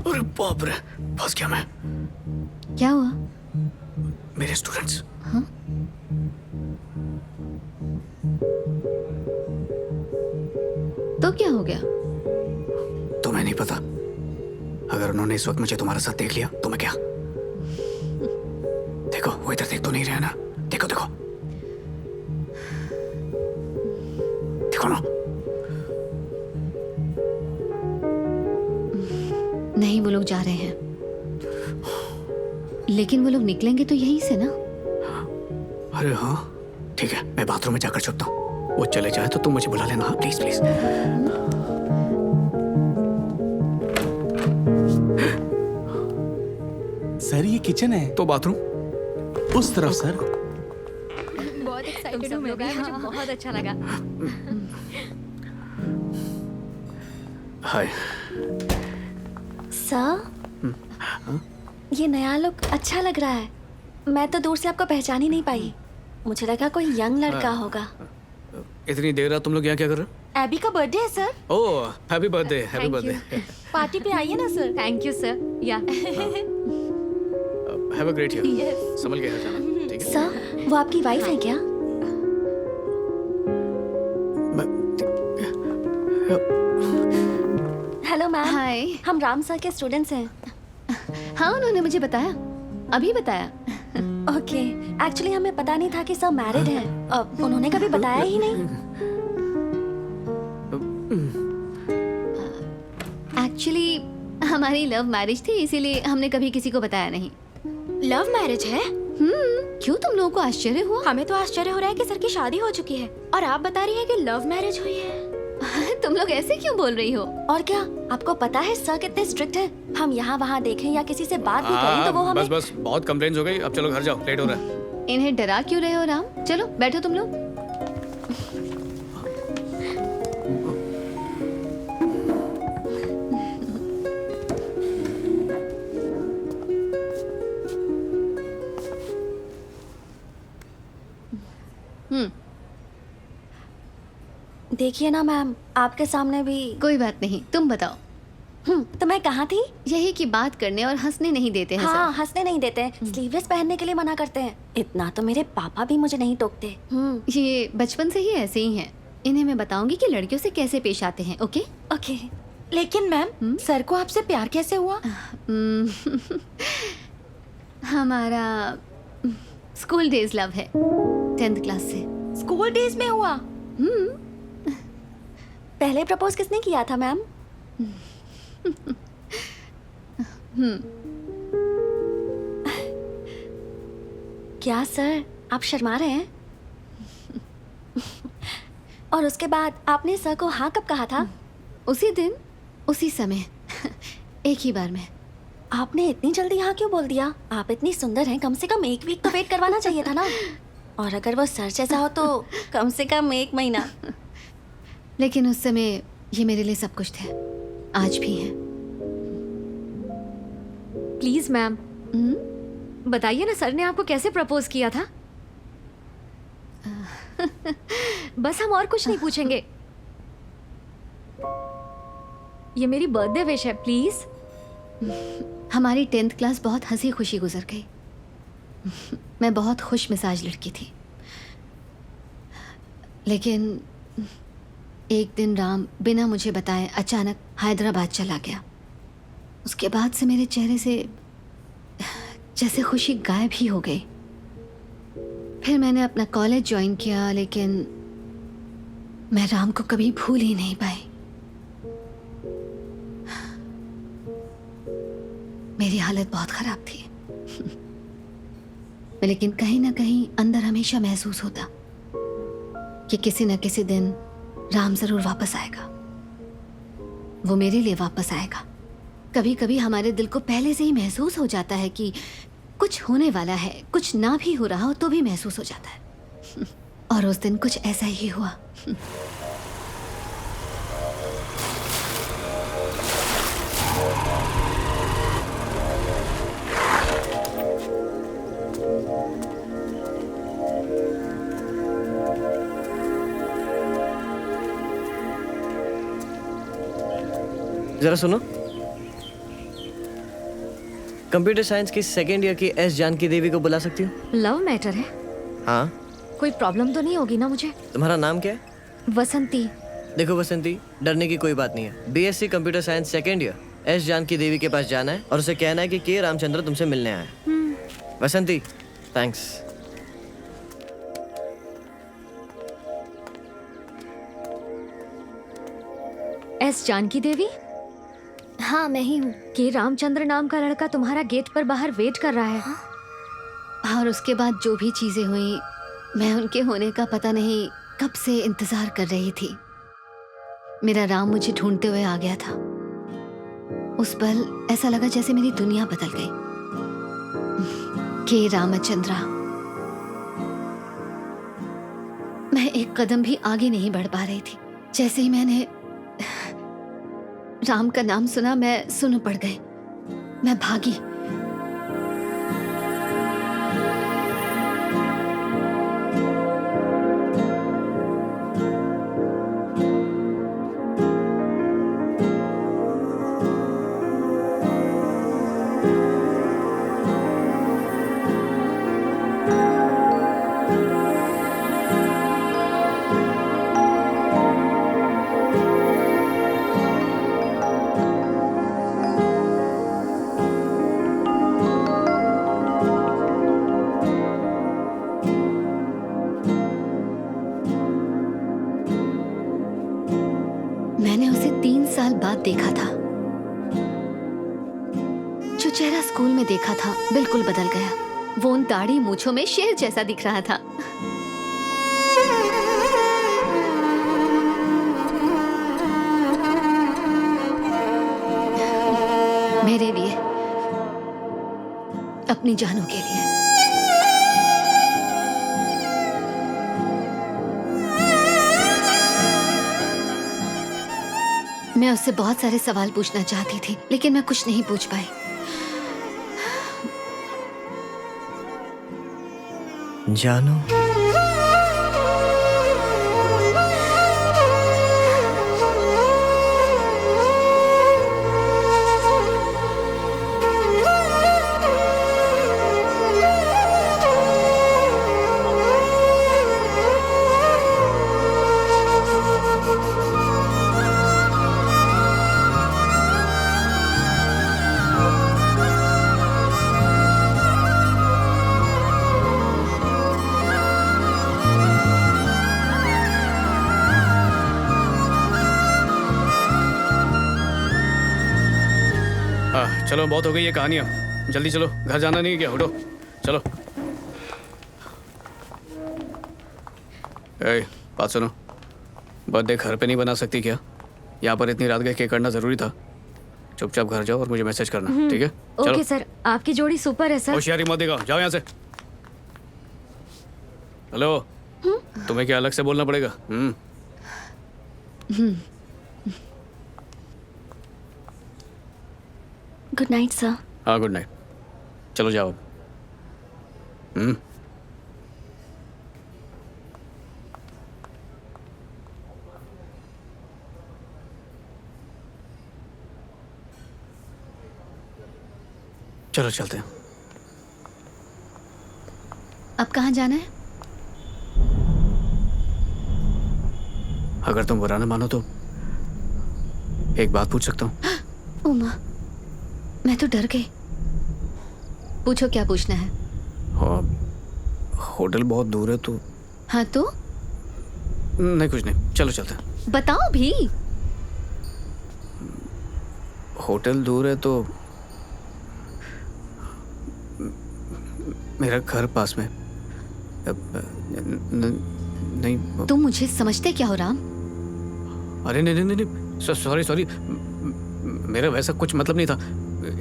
अरे बाप रे, फंस गया मैं। क्या हुआ? मेरे स्टूडेंट्स। हाँ? तो क्या हो गया? तुम्हें नहीं पता, अगर उन्होंने इस वक्त मुझे तुम्हारे साथ देख लिया तो मैं क्या? देखो वो इधर देख तो नहीं रहे ना। देखो देखो देखो ना। नहीं, वो लोग जा रहे हैं, लेकिन वो लोग निकलेंगे तो यहीं से ना। अरे हाँ ठीक है, मैं बाथरूम में जाकर छुपता हूँ। वो चले जाए तो तुम मुझे बुला लेना। हाँ प्लीज प्लीज। सर ये किचन है। तो बाथरूम उस तरफ सर। बहुत एक्साइटेड हूँ मैं भी। मुझे बहुत अच्छा लगा। हाय। सर, ये नया लुक अच्छा लग रहा है। मैं तो दूर से आपको पहचान ही नहीं पाई। मुझे लगा कोई यंग लड़का होगा। इतनी देर रात तुम लोग यहाँ क्या कर रहे हो? एबी का बर्थडे है सर। ओह happy birthday, happy birthday. Party पे आइए ना सर। Thank you sir. या हैव अ ग्रेट ईयर। संभल के जाना, ठीक है? सर, वो आपकी वाइफ है क्या? Hello ma'am. हाय। हम राम सर के स्टूडेंट्स हैं। हाँ, उन्होंने मुझे बताया, अभी बताया। ओके, एक्चुअली हमें पता नहीं था कि सब मैरिड हैं। अब उन्होंने कभी बताया ही नहीं। एक्चुअली हमारी लव मैरिज थी, इसीलिए हमने कभी किसी को बताया नहीं। लव मैरिज है? क्यों, तुम लोगों को आश्चर्य हुआ? हमें तो आश्चर्य हो रहा है कि सर की शादी हो चुकी है और आप बता रही हैं कि लव मैरिज हुई है। तुम लोग ऐसे क्यों बोल रही हो? और क्या, आपको पता है सर कितने स्ट्रिक्ट हैं? हम यहाँ वहाँ देखें या किसी से बात भी करें तो वो हमें। बस बस बहुत कंप्लेंट्स हो गई, अब चलो घर जाओ, लेट हो रहा है। इन्हें डरा क्यों रहे हो राम? चलो बैठो तुम लोग। देखिए ना मैम, आपके सामने भी। कोई बात नहीं, तुम बताओ। तो मैं कहाँ थी? यही कि बात करने और हंसने नहीं देते हैं हाँ, सर। हंसने नहीं देते, स्लीवलेस पहनने के लिए मना करते हैं। इतना तो मेरे पापा भी मुझे नहीं टोकते। ये बचपन से ही ऐसे ही हैं। इन्हें मैं बताऊंगी कि लड़कियों से कैसे पेश आते हैं। Okay okay. लेकिन मैम, सर को आपसे प्यार कैसे हुआ? हमारा स्कूल डेज लव है, 10th क्लास से। स्कूल डेज में हुआ? पहले प्रपोज किसने किया था मैम? क्या सर, आप शर्मा रहे हैं? और उसके बाद आपने सर को हाँ कब कहा था? उसी दिन, उसी समय, एक ही बार में। आपने इतनी जल्दी हाँ क्यों बोल दिया? आप इतनी सुंदर हैं, कम से कम 1 वीक तो वेट करवाना चाहिए था ना। और अगर वो सर जैसा हो तो कम से कम 1 महीना। लेकिन उस समय ये मेरे लिए सब कुछ थे, आज भी है। प्लीज मैम, बताइए ना सर ने आपको कैसे प्रपोज किया था? बस हम और कुछ नहीं पूछेंगे। ये मेरी बर्थडे विश है, प्लीज। हमारी 10th क्लास बहुत हंसी खुशी गुजर गई। मैं बहुत खुश मिजाज लड़की थी, लेकिन एक दिन राम बिना मुझे बताए अचानक हैदराबाद चला गया। उसके बाद से मेरे चेहरे से जैसे खुशी गायब ही हो गई। फिर मैंने अपना कॉलेज ज्वाइन किया, लेकिन मैं राम को कभी भूल ही नहीं पाई। मेरी हालत बहुत खराब थी, लेकिन कहीं ना कहीं अंदर हमेशा महसूस होता कि किसी न किसी दिन राम जरूर वापस आएगा। वो मेरे लिए वापस आएगा। कभी कभी हमारे दिल को पहले से ही महसूस हो जाता है कि कुछ होने वाला है, कुछ ना भी हो रहा हो तो भी महसूस हो जाता है। और उस दिन कुछ ऐसा ही हुआ। जरा सुनो। कंप्यूटर साइंस की सेकेंड ईयर की एस जानकी देवी को बुला सकती हो? लव मैटर है? हाँ। कोई प्रॉब्लम तो नहीं होगी ना मुझे? तुम्हारा नाम क्या है? वसंती। देखो वसंती, डरने की कोई बात नहीं है। BSc computer science second year S Janaki Devi के पास जाना है और उसे कहना है कि के रामचंद्र तुमसे मिलने आया है। वसंती, थैंक्स। एस जानकी देवी? हाँ मैं ही हूँ। के रामचंद्र नाम का लड़का तुम्हारा गेट पर बाहर वेट कर रहा है। और उसके बाद जो भी चीजें हुई, मैं उनके होने का पता नहीं कब से इंतजार कर रही थी। मेरा राम मुझे ढूंढते हुए आ गया था। उस पल ऐसा लगा जैसे मेरी दुनिया बदल गई। के रामचंद्रा। मैं एक कदम भी आगे नहीं बढ़ पा रही थी। जैसे ही मैंने राम का नाम सुना, मैं सुन पड़ गई। मैं भागी। मैंने उसे 3 साल बाद देखा था। जो चेहरा स्कूल में देखा था बिल्कुल बदल गया। वो उन दाढ़ी मूंछों में शेर जैसा दिख रहा था। मेरे लिए, अपनी जानू के लिए। मैं उससे बहुत सारे सवाल पूछना चाहती थी, लेकिन मैं कुछ नहीं पूछ पाई। जानू, चलो बहुत हो गई ये कहानियाँ, जल्दी चलो, घर जाना नहीं है क्या? उठो चलो। ए, बात सुनो, बर्थडे घर पे नहीं बना सकती क्या? यहाँ पर इतनी रात गए केक करना जरूरी था? चुपचाप घर जाओ और मुझे मैसेज करना, ठीक है? ओके सर, आपकी जोड़ी सुपर है सर। होशियारी मत दिखाओ, जाओ यहाँ से। हेलो, तुम्हें क्या अलग से बोलना पड़ेगा? Good night sir. हाँ गुड नाइट, चलो जाओ। चलो चलते हैं। अब कहाँ जाना है? अगर तुम बुरा ना मानो तो एक बात पूछ सकता हूँ? उमा, मैं तो डर गई। पूछो क्या पूछना है। हाँ, होटल बहुत दूर है तो। हाँ तो? नहीं कुछ नहीं, चलो चलते हैं। बताओ भी। होटल दूर है तो मेरा घर पास में। नहीं। तुम मुझे समझते क्या हो राम? अरे नहीं नहीं नहीं, सॉरी, मेरा वैसा कुछ मतलब नहीं था,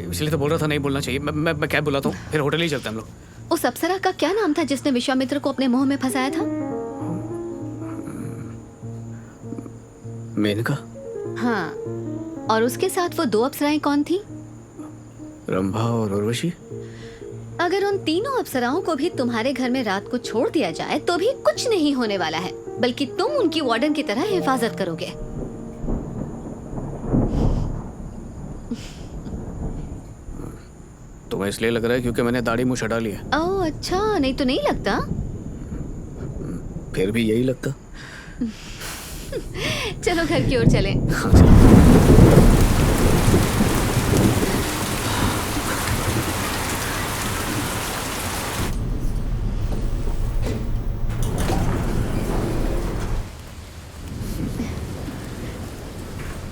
इसलिए तो बोल रहा था नहीं बोलना चाहिए। मैं क्या बुलाता हूँ, फिर होटल ही चलते हैं हम लोग। उस अप्सरा का क्या नाम था जिसने विश्वामित्र को अपने मोह में फंसाया था? मेनका। हाँ, और उसके साथ वो 2 अप्सराएं कौन थी? रंभा और उर्वशी। अगर उन तीनों अप्सराओं को भी तुम्हारे घर में रात को छोड़ दिया जाए तो भी कुछ नहीं होने वाला है, बल्कि तुम उनकी वार्डन की तरह हिफाजत करोगे। तुम्हें इसलिए लग रहा है क्योंकि मैंने दाढ़ी मुँह डाली है। ओह अच्छा, नहीं तो नहीं लगता। फिर भी यही लगता। चलो घर की ओर चलें। हाँ चलो।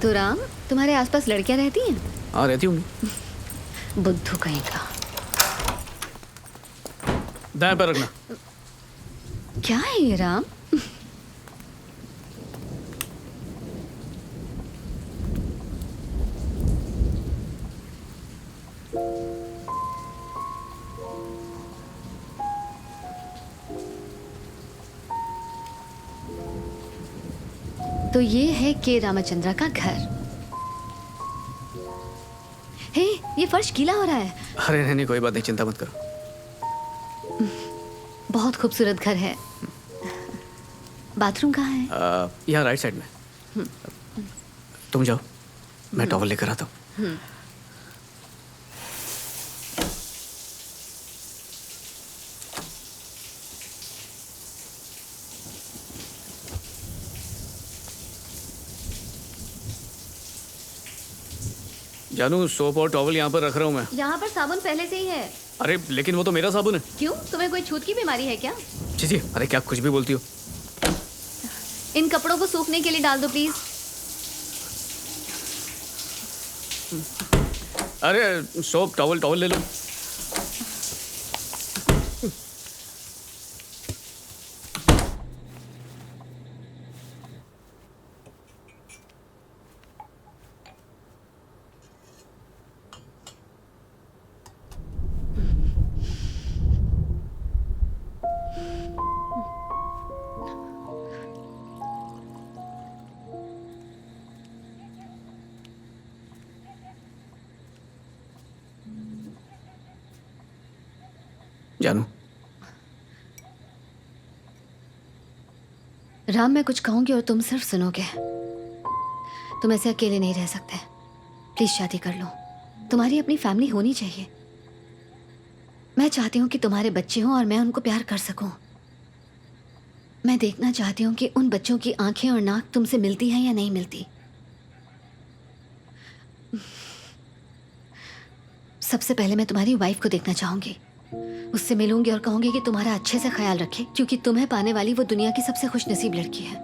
तो राम, तुम्हारे आसपास लड़कियां रहती हैं? हाँ रहती होंगी। बुद्धू कहीं का। दाएं पर रखना। क्या है ये राम? तो ये है के रामचंद्रा का घर। हे, ये फर्श गीला हो रहा है। अरे नहीं नहीं, कोई बात नहीं, चिंता मत करो। बहुत खूबसूरत घर है। बाथरूम कहाँ है? यहाँ राइट साइड में। तुम जाओ, मैं टॉवल लेकर आता हूँ। जानू, सोप और टॉवल यहाँ पर रख रहा हूँ मैं। यहाँ पर साबुन पहले से ही है। अरे लेकिन वो तो मेरा साबुन है। क्यों, तुम्हें कोई छूत की बीमारी है क्या? जी जी, अरे क्या कुछ भी बोलती हो। इन कपड़ों को सूखने के लिए डाल दो प्लीज। अरे सोप टॉवल टॉवल ले लो। जानू, राम, मैं कुछ कहूंगी और तुम सिर्फ सुनोगे। तुम ऐसे अकेले नहीं रह सकते। प्लीज शादी कर लो। तुम्हारी अपनी फैमिली होनी चाहिए। मैं चाहती हूँ कि तुम्हारे बच्चे हों और मैं उनको प्यार कर सकूं। मैं देखना चाहती हूँ कि उन बच्चों की आंखें और नाक तुमसे मिलती हैं या नहीं मिलती। सबसे पहले मैं तुम्हारी वाइफ को देखना चाहूंगी। उससे मिलूंगी और कहूंगी कि तुम्हारा अच्छे से ख्याल रखे, क्योंकि तुम्हें पाने वाली वो दुनिया की सबसे खुशनसीब लड़की है।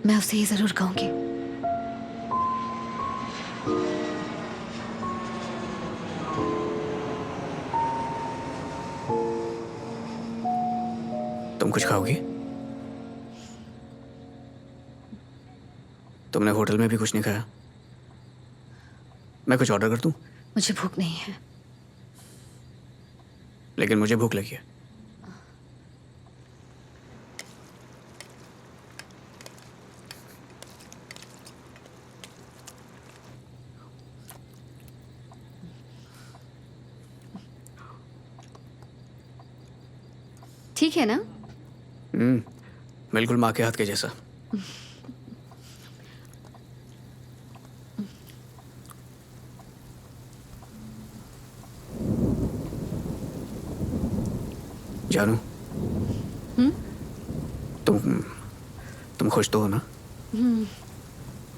मैं उससे ये जरूर कहूंगी। तुम कुछ खाओगी? तुमने होटल में भी कुछ नहीं खाया। मैं कुछ ऑर्डर कर दूं? मुझे भूख नहीं है। लेकिन मुझे भूख लगी है। ठीक है ना? बिल्कुल माँ के हाथ के जैसा। जानू, तुम खुश तो हो ना?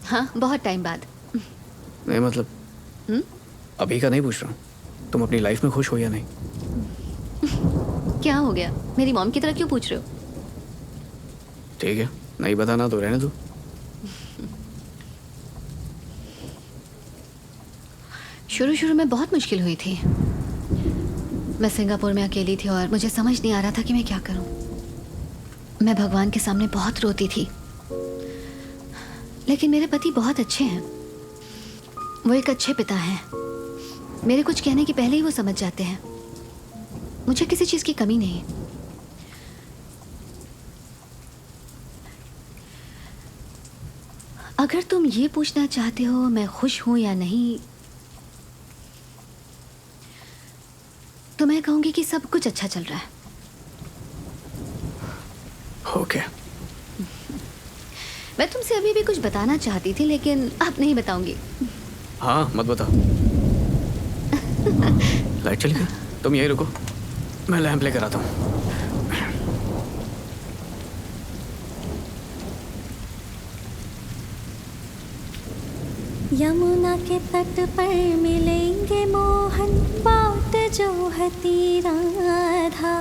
हाँ, बहुत टाइम बाद। नहीं मतलब अभी का नहीं पूछ रहा हूँ। तुम अपनी लाइफ में खुश हो या नहीं? क्या हो गया? मेरी मॉम की तरह क्यों पूछ रहे हो? ठीक है, नहीं बताना तो रहने दो। शुरू शुरू में बहुत मुश्किल हुई थी। मैं सिंगापुर में अकेली थी और मुझे समझ नहीं आ रहा था कि मैं क्या करूं। मैं भगवान के सामने बहुत रोती थी। लेकिन मेरे पति बहुत अच्छे हैं। वो एक अच्छे पिता हैं। मेरे कुछ कहने के पहले ही वो समझ जाते हैं। मुझे किसी चीज की कमी नहीं। अगर तुम ये पूछना चाहते हो मैं खुश हूं या नहीं, तो मैं कहूंगी कि सब कुछ अच्छा चल रहा है। ओके। मैं तुमसे अभी भी कुछ बताना चाहती थी, लेकिन अब नहीं बताऊंगी। हाँ मत बताओ। लाइट चली गई, तुम यहीं रुको, मैं लैंप लेकर आता हूँ। यमुना के तट पर मिलेंगे मोहन, बात जो हती राधा।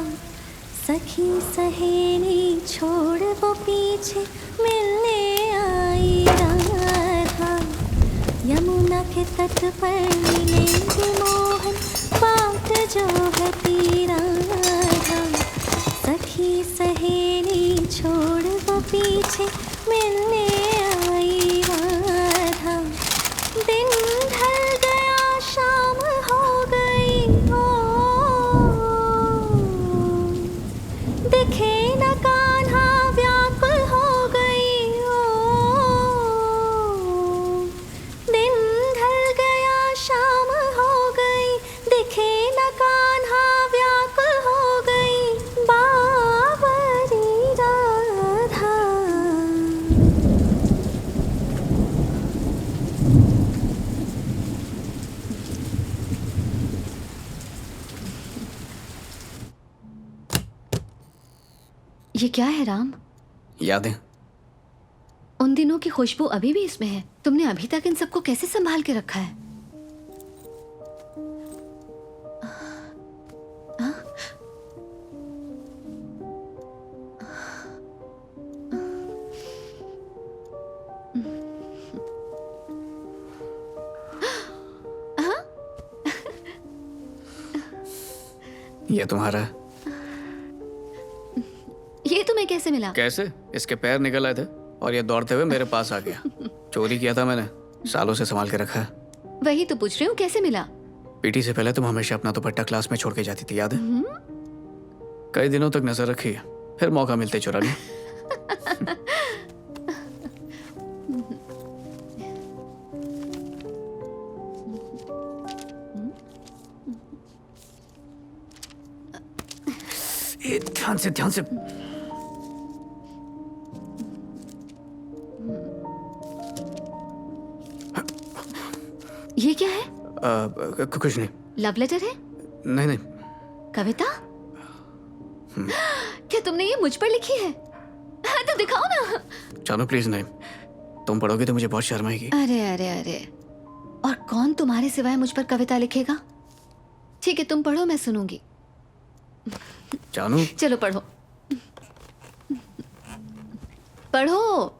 सखी सहेली छोड़ वो पीछे, मिलने आई राधा। यमुना के तट पर मिलेंगे मोहन, बात जो हती राधा। सखी सहेली छोड़ वो पीछे, मिलने आई राधा। दिन ढल गया शाम हो गई, ओ दिखे न कान्हा व्याकुल हो गई, ओ दिन ढल गया शाम हो गई, दिखे न कान्हा व्याकुल हो गई, बावरी राधा। ये क्या है राम? यादें। उन दिनों की खुशबू अभी भी इसमें है। तुमने अभी तक इन सबको कैसे संभाल के रखा है? ये तुम्हारा है। ये तुम्हें कैसे मिला? कैसे? इसके पैर निकल आए थे और ये दौड़ते हुए मेरे पास आ गया। चोरी किया था मैंने, सालों से संभाल के रखा है। वही तो पूछ रही हूँ, कैसे मिला? पीटी से पहले तुम हमेशा अपना दुपट्टा क्लास में छोड़ के जाती थी, याद है? कई दिनों तक नजर रखी, फिर मौका मिलते चुरा लिया। ए, ध्यान से ध्यान से। ये क्या है? कुछ नहीं। लव लेटर है? नहीं नहीं। कविता? क्या तुमने ये मुझ पर लिखी है? हाँ, तो दिखाओ ना। जानू प्लीज नहीं, तुम पढ़ोगे तो मुझे बहुत शर्म आएगी। अरे अरे अरे, और कौन तुम्हारे सिवाय मुझ पर कविता लिखेगा? ठीक है, तुम पढ़ो, मैं सुनूंगी। जानू। चलो पढ़ो, पढ़ो।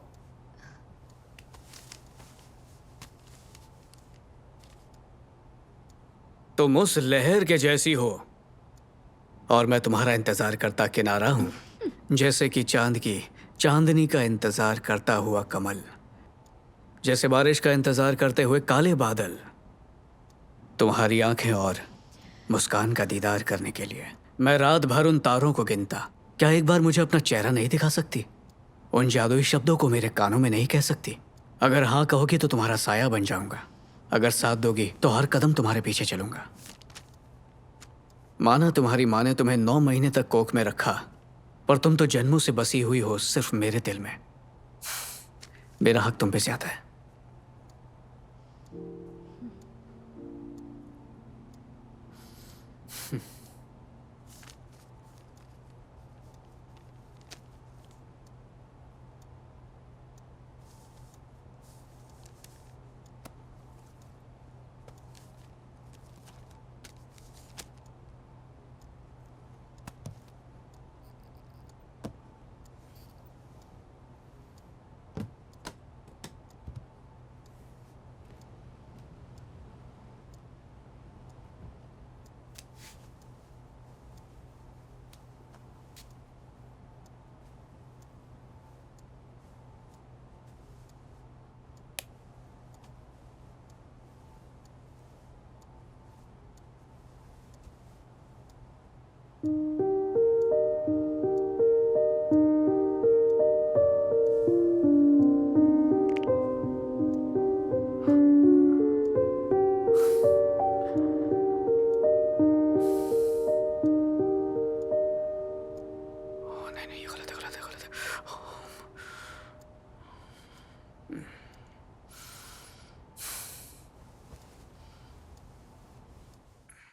तुम उस लहर के जैसी हो और मैं तुम्हारा इंतजार करता किनारा हूं, जैसे कि चांद की चांदनी का इंतजार करता हुआ कमल, जैसे बारिश का इंतजार करते हुए काले बादल, तुम्हारी आंखें और मुस्कान का दीदार करने के लिए मैं रात भर उन तारों को गिनता। क्या एक बार मुझे अपना चेहरा नहीं दिखा सकती? उन जादुई शब्दों को मेरे कानों में नहीं कह सकती? अगर हाँ कहोगी तो तुम्हारा साया बन जाऊंगा, अगर साथ दोगी तो हर कदम तुम्हारे पीछे चलूंगा। माना तुम्हारी माँ ने तुम्हें 9 महीने तक कोख में रखा, पर तुम तो जन्मों से बसी हुई हो सिर्फ मेरे दिल में। मेरा हक तुम पे ज्यादा है। नहीं नहीं, ये गलत है, गलत है, गलत है।